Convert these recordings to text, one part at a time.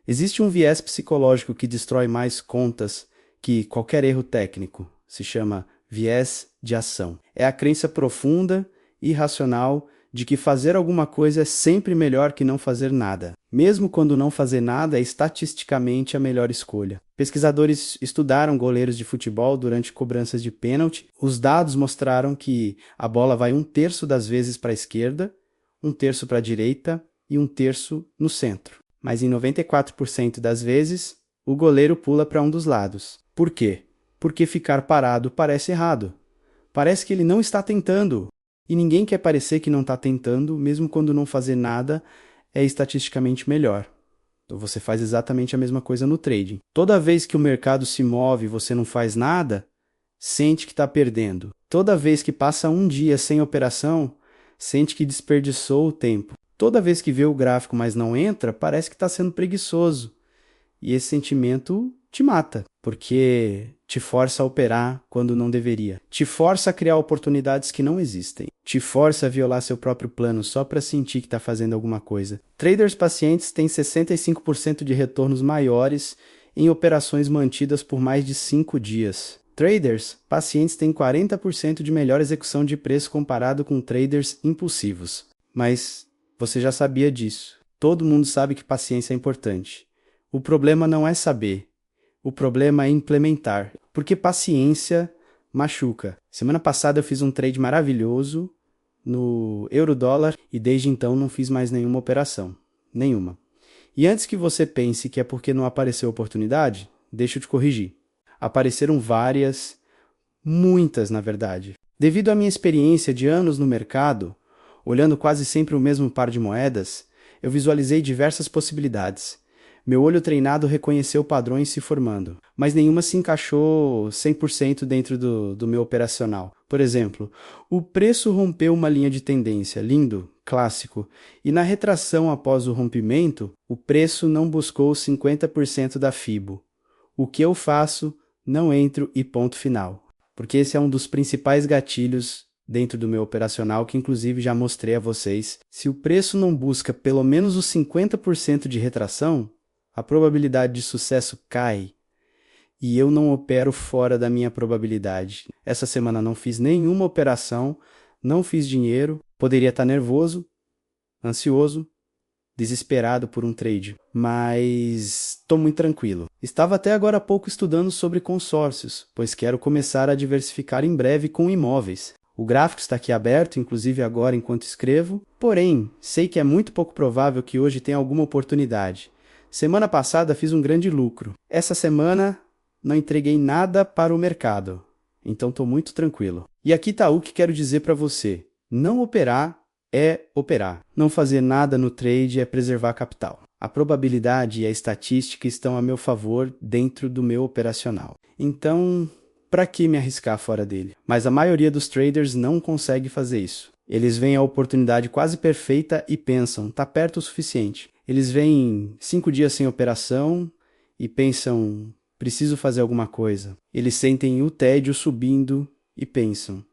Existe um viés psicológico que destrói mais contas que qualquer erro técnico. Se chama viés de ação. É a crença profunda e irracional de que fazer alguma coisa é sempre melhor que não fazer nada, mesmo quando não fazer nada é estatisticamente a melhor escolha. Pesquisadores estudaram goleiros de futebol durante cobranças de pênalti. Os dados mostraram que a bola vai 1/3 das vezes para a esquerda, 1/3 para a direita e 1/3 no centro. Mas em 94% das vezes, o goleiro pula para um dos lados. Por quê? Porque ficar parado parece errado. Parece que ele não está tentando. E ninguém quer parecer que não está tentando, mesmo quando não fazer nada é estatisticamente melhor. Então você faz exatamente a mesma coisa no trading. Toda vez que o mercado se move e você não faz nada, sente que está perdendo. Toda vez que passa um dia sem operação, sente que desperdiçou o tempo. Toda vez que vê o gráfico, mas não entra, parece que está sendo preguiçoso. E esse sentimento te mata, porque te força a operar quando não deveria. Te força a criar oportunidades que não existem. Te força a violar seu próprio plano só para sentir que está fazendo alguma coisa. Traders pacientes têm 65% de retornos maiores em operações mantidas por mais de 5 dias. Traders pacientes têm 40% de melhor execução de preço comparado com traders impulsivos. Mas você já sabia disso. Todo mundo sabe que paciência é importante. O problema não é saber. O problema é implementar. Porque paciência machuca. Semana passada eu fiz um trade maravilhoso no euro-dólar e desde então não fiz mais nenhuma operação. Nenhuma. E antes que você pense que é porque não apareceu oportunidade, deixa eu te corrigir. Apareceram várias, muitas na verdade. Devido à minha experiência de anos no mercado, olhando quase sempre o mesmo par de moedas, eu visualizei diversas possibilidades. Meu olho treinado reconheceu padrões se formando, mas nenhuma se encaixou 100% dentro do meu operacional. Por exemplo, o preço rompeu uma linha de tendência, lindo, clássico, e na retração após o rompimento, o preço não buscou 50% da FIBO. O que eu faço? Não entro e ponto final. Porque esse é um dos principais gatilhos dentro do meu operacional, que inclusive já mostrei a vocês. Se o preço não busca pelo menos os 50% de retração, a probabilidade de sucesso cai e eu não opero fora da minha probabilidade. Essa semana não fiz nenhuma operação, não fiz dinheiro, poderia estar nervoso, ansioso, desesperado por um trade, mas estou muito tranquilo. Estava até agora há pouco estudando sobre consórcios, pois quero começar a diversificar em breve com imóveis. O gráfico está aqui aberto, inclusive agora enquanto escrevo, porém, sei que é muito pouco provável que hoje tenha alguma oportunidade. Semana passada fiz um grande lucro. Essa semana não entreguei nada para o mercado, então estou muito tranquilo. E aqui está o que quero dizer para você. Não operar é operar. Não fazer nada no trade é preservar capital. A probabilidade e a estatística estão a meu favor dentro do meu operacional. Então, para que me arriscar fora dele? Mas a maioria dos traders não consegue fazer isso. Eles veem a oportunidade quase perfeita e pensam, tá perto o suficiente. Eles veem 5 dias sem operação e pensam, preciso fazer alguma coisa. Eles sentem o tédio subindo e pensam,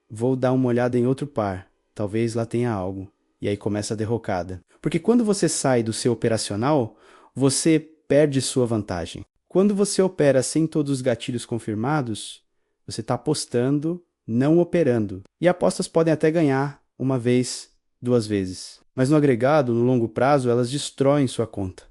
vou dar uma olhada em outro par, talvez lá tenha algo. E aí começa a derrocada. Porque quando você sai do seu operacional, você perde sua vantagem. Quando você opera sem todos os gatilhos confirmados, você está apostando, não operando. E apostas podem até ganhar uma vez, 2 vezes. Mas no agregado, no longo prazo, elas destroem sua conta.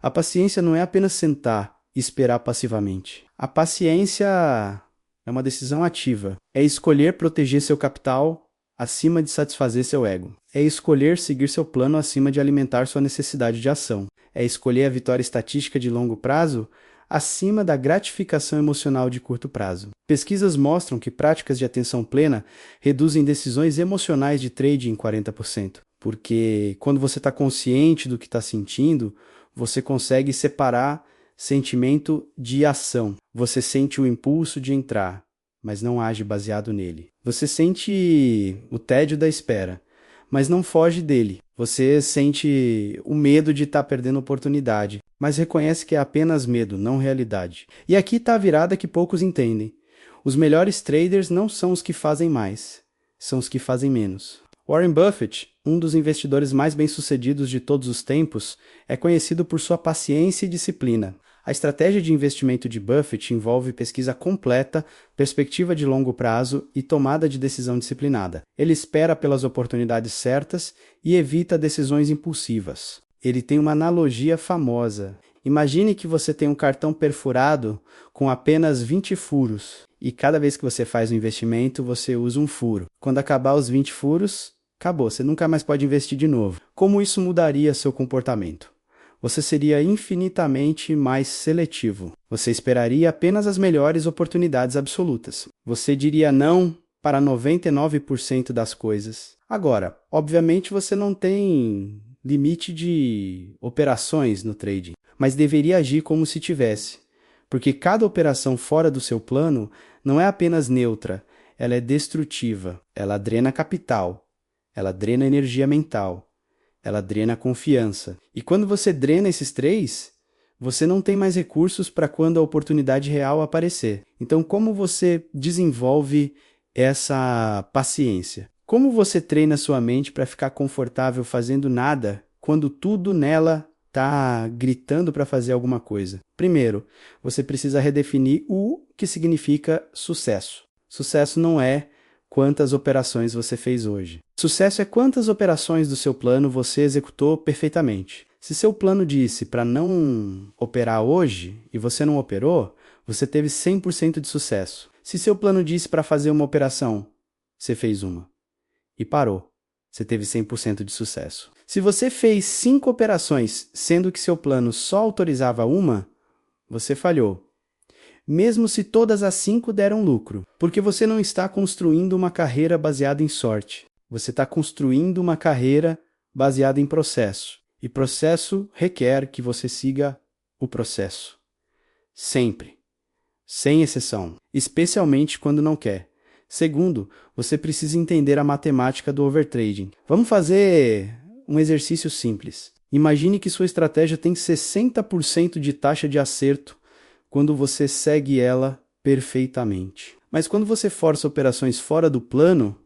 A paciência não é apenas sentar e esperar passivamente. A paciência é uma decisão ativa. É escolher proteger seu capital acima de satisfazer seu ego. É escolher seguir seu plano acima de alimentar sua necessidade de ação. É escolher a vitória estatística de longo prazo acima da gratificação emocional de curto prazo. Pesquisas mostram que práticas de atenção plena reduzem decisões emocionais de trade em 40%. Porque quando você está consciente do que está sentindo, você consegue separar sentimento de ação. Você sente o impulso de entrar, mas não age baseado nele. Você sente o tédio da espera, mas não foge dele. Você sente o medo de estar perdendo oportunidade, mas reconhece que é apenas medo, não realidade. E aqui está a virada que poucos entendem. Os melhores traders não são os que fazem mais, são os que fazem menos. Warren Buffett, um dos investidores mais bem-sucedidos de todos os tempos, é conhecido por sua paciência e disciplina. A estratégia de investimento de Buffett envolve pesquisa completa, perspectiva de longo prazo e tomada de decisão disciplinada. Ele espera pelas oportunidades certas e evita decisões impulsivas. Ele tem uma analogia famosa. Imagine que você tem um cartão perfurado com apenas 20 furos e cada vez que você faz um investimento, você usa um furo. Quando acabar os 20 furos, acabou, você nunca mais pode investir de novo. Como isso mudaria seu comportamento? Você seria infinitamente mais seletivo. Você esperaria apenas as melhores oportunidades absolutas. Você diria não para 99% das coisas. Agora, obviamente você não tem limite de operações no trading, mas deveria agir como se tivesse, porque cada operação fora do seu plano não é apenas neutra, ela é destrutiva, ela drena capital, ela drena energia mental, ela drena confiança. E quando você drena esses três, você não tem mais recursos para quando a oportunidade real aparecer. Então, como você desenvolve essa paciência? Como você treina sua mente para ficar confortável fazendo nada quando tudo nela está gritando para fazer alguma coisa? Primeiro, você precisa redefinir o que significa sucesso. Sucesso não é quantas operações você fez hoje. Sucesso é quantas operações do seu plano você executou perfeitamente. Se seu plano disse para não operar hoje e você não operou, você teve 100% de sucesso. Se seu plano disse para fazer uma operação, você fez uma e parou, você teve 100% de sucesso. Se você fez 5 operações, sendo que seu plano só autorizava uma, você falhou. Mesmo se todas as 5 deram lucro, porque você não está construindo uma carreira baseada em sorte. Você está construindo uma carreira baseada em processo. E processo requer que você siga o processo. Sempre. Sem exceção. Especialmente quando não quer. Segundo, você precisa entender a matemática do overtrading. Vamos fazer um exercício simples. Imagine que sua estratégia tem 60% de taxa de acerto quando você segue ela perfeitamente. Mas quando você força operações fora do plano,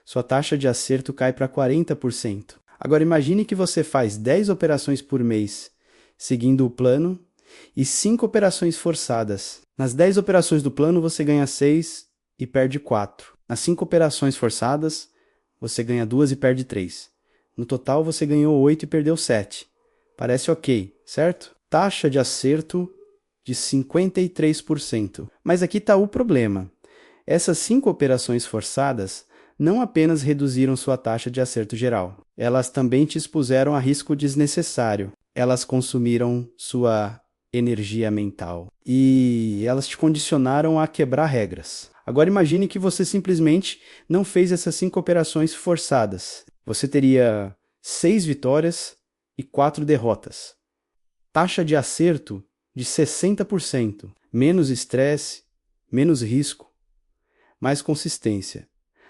sua taxa de acerto cai para 40%. Agora imagine que você faz 10 operações por mês seguindo o plano e 5 operações forçadas. Nas 10 operações do plano você ganha 6 e perde 4. Nas 5 operações forçadas, você ganha 2 e perde 3. No total, você ganhou 8 e perdeu 7. Parece ok, certo? Taxa de acerto de 53%. Mas aqui está o problema. Essas 5 operações forçadas não apenas reduziram sua taxa de acerto geral, elas também te expuseram a risco desnecessário. Elas consumiram sua energia mental e elas te condicionaram a quebrar regras. Agora imagine que você simplesmente não fez essas 5 operações forçadas. Você teria 6 vitórias e 4 derrotas. Taxa de acerto de 60%. Menos estresse, menos risco, mais consistência.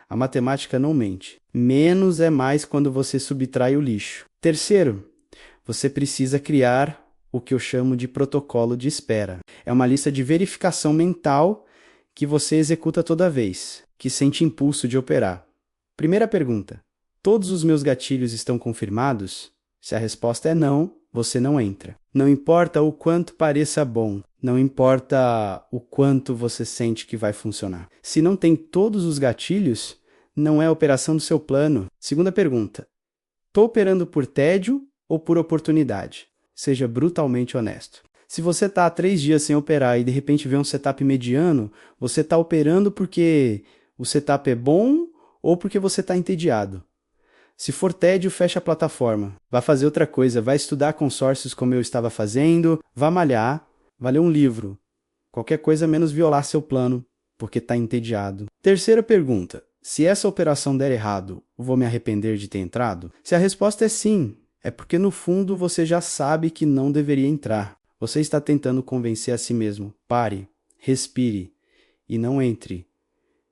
A matemática não mente. Menos é mais quando você subtrai o lixo. Terceiro, você precisa criar o que eu chamo de protocolo de espera. É uma lista de verificação mental que você executa toda vez que sente impulso de operar. Primeira pergunta: todos os meus gatilhos estão confirmados? Se a resposta é não, você não entra. Não importa o quanto pareça bom, não importa o quanto você sente que vai funcionar. Se não tem todos os gatilhos, não é a operação do seu plano. Segunda pergunta: estou operando por tédio ou por oportunidade? Seja brutalmente honesto. Se você está há 3 dias sem operar e de repente vê um setup mediano, você está operando porque o setup é bom ou porque você está entediado. Se for tédio, fecha a plataforma. Vá fazer outra coisa, vá estudar consórcios como eu estava fazendo, vá malhar, vá ler um livro. Qualquer coisa menos violar seu plano, porque está entediado. Terceira pergunta: se essa operação der errado, vou me arrepender de ter entrado? Se a resposta é sim, é porque no fundo você já sabe que não deveria entrar. Você está tentando convencer a si mesmo. Pare, respire e não entre.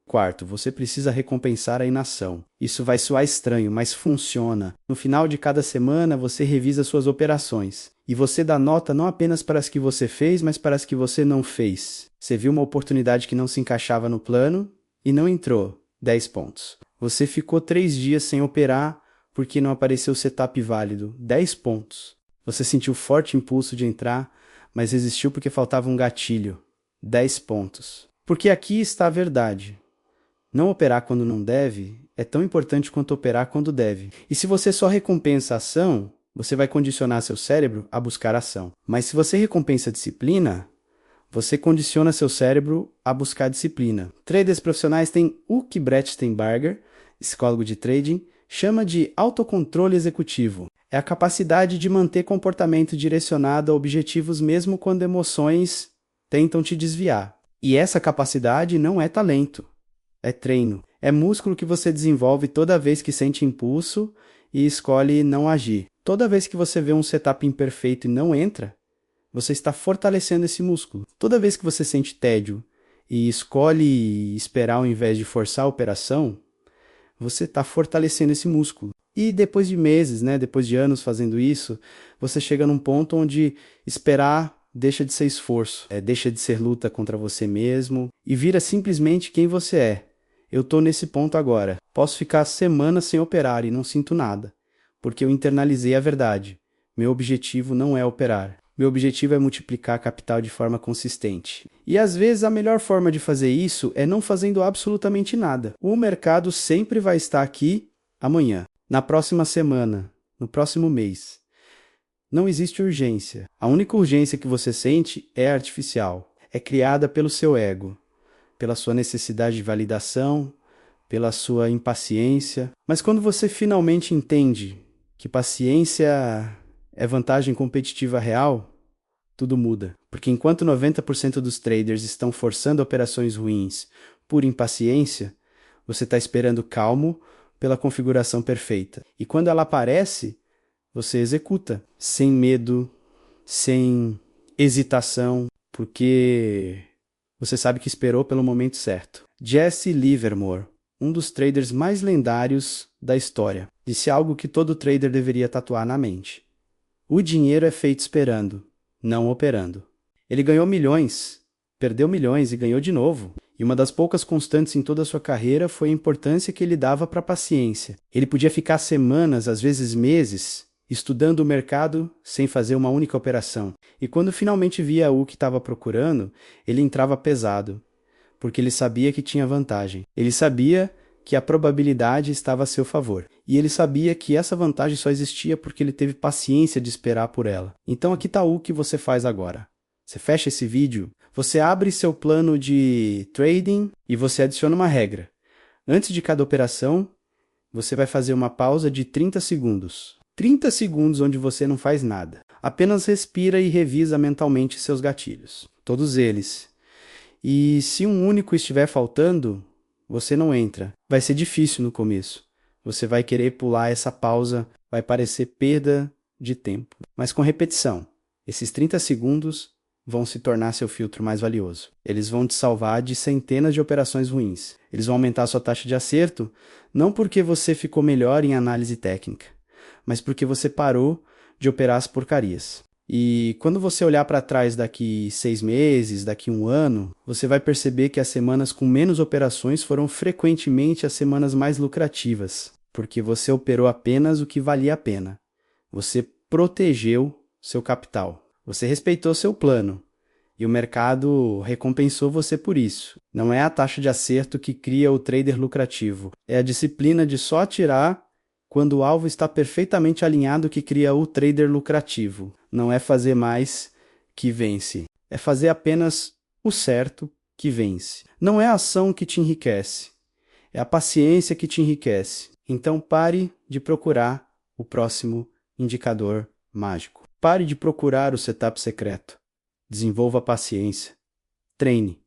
Quarto, você precisa recompensar a inação. Isso vai soar estranho, mas funciona. No final de cada semana, você revisa suas operações. E você dá nota não apenas para as que você fez, mas para as que você não fez. Você viu uma oportunidade que não se encaixava no plano e não entrou. 10 pontos. Você ficou 3 dias sem operar porque não apareceu setup válido. 10 pontos. Você sentiu forte impulso de entrar, mas resistiu porque faltava um gatilho. 10 pontos. Porque aqui está a verdade. Não operar quando não deve é tão importante quanto operar quando deve. E se você só recompensa a ação, você vai condicionar seu cérebro a buscar ação. Mas se você recompensa a disciplina, você condiciona seu cérebro a buscar disciplina. Traders profissionais têm o que Brett Steinbarger, psicólogo de trading, chama de autocontrole executivo. É a capacidade de manter comportamento direcionado a objetivos mesmo quando emoções tentam te desviar. E essa capacidade não é talento, é treino. É músculo que você desenvolve toda vez que sente impulso e escolhe não agir. Toda vez que você vê um setup imperfeito e não entra, você está fortalecendo esse músculo. Toda vez que você sente tédio e escolhe esperar ao invés de forçar a operação, você está fortalecendo esse músculo. E depois de meses, depois de anos fazendo isso, você chega num ponto onde esperar deixa de ser esforço, deixa de ser luta contra você mesmo e vira simplesmente quem você é. Eu estou nesse ponto agora. Posso ficar semanas sem operar e não sinto nada, porque eu internalizei a verdade. Meu objetivo não é operar. Meu objetivo é multiplicar capital de forma consistente. E às vezes a melhor forma de fazer isso é não fazendo absolutamente nada. O mercado sempre vai estar aqui amanhã, na próxima semana, no próximo mês. Não existe urgência. A única urgência que você sente é artificial. É criada pelo seu ego, pela sua necessidade de validação, pela sua impaciência. Mas quando você finalmente entende que paciência é vantagem competitiva real, tudo muda. Porque enquanto 90% dos traders estão forçando operações ruins por impaciência, você está esperando calmo pela configuração perfeita. E quando ela aparece, você executa, sem medo, sem hesitação, porque você sabe que esperou pelo momento certo. Jesse Livermore, um dos traders mais lendários da história, disse algo que todo trader deveria tatuar na mente. O dinheiro é feito esperando, não operando. Ele ganhou milhões, perdeu milhões e ganhou de novo. E uma das poucas constantes em toda a sua carreira foi a importância que ele dava para a paciência. Ele podia ficar semanas, às vezes meses, estudando o mercado sem fazer uma única operação. E quando finalmente via o que estava procurando, ele entrava pesado, porque ele sabia que tinha vantagem. Ele sabia que a probabilidade estava a seu favor. E ele sabia que essa vantagem só existia porque ele teve paciência de esperar por ela. Então aqui está o que você faz agora. Você fecha esse vídeo, você abre seu plano de trading e você adiciona uma regra. Antes de cada operação, você vai fazer uma pausa de 30 segundos. 30 segundos onde você não faz nada. Apenas respira e revisa mentalmente seus gatilhos. Todos eles. E se um único estiver faltando, você não entra. Vai ser difícil no começo. Você vai querer pular essa pausa, vai parecer perda de tempo. Mas com repetição, esses 30 segundos vão se tornar seu filtro mais valioso. Eles vão te salvar de centenas de operações ruins. Eles vão aumentar a sua taxa de acerto, não porque você ficou melhor em análise técnica, mas porque você parou de operar as porcarias. E quando você olhar para trás daqui 6 meses, daqui 1 ano, você vai perceber que as semanas com menos operações foram frequentemente as semanas mais lucrativas, porque você operou apenas o que valia a pena. Você protegeu seu capital. Você respeitou seu plano. E o mercado recompensou você por isso. Não é a taxa de acerto que cria o trader lucrativo. É a disciplina de só atirar quando o alvo está perfeitamente alinhado que cria o trader lucrativo. Não é fazer mais que vence. É fazer apenas o certo que vence. Não é a ação que te enriquece. É a paciência que te enriquece. Então pare de procurar o próximo indicador mágico. Pare de procurar o setup secreto. Desenvolva paciência. Treine.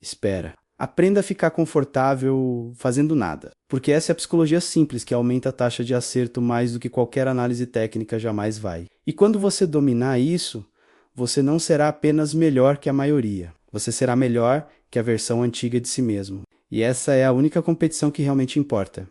Espera. Aprenda a ficar confortável fazendo nada, porque essa é a psicologia simples que aumenta a taxa de acerto mais do que qualquer análise técnica jamais vai. E quando você dominar isso, você não será apenas melhor que a maioria, você será melhor que a versão antiga de si mesmo. E essa é a única competição que realmente importa.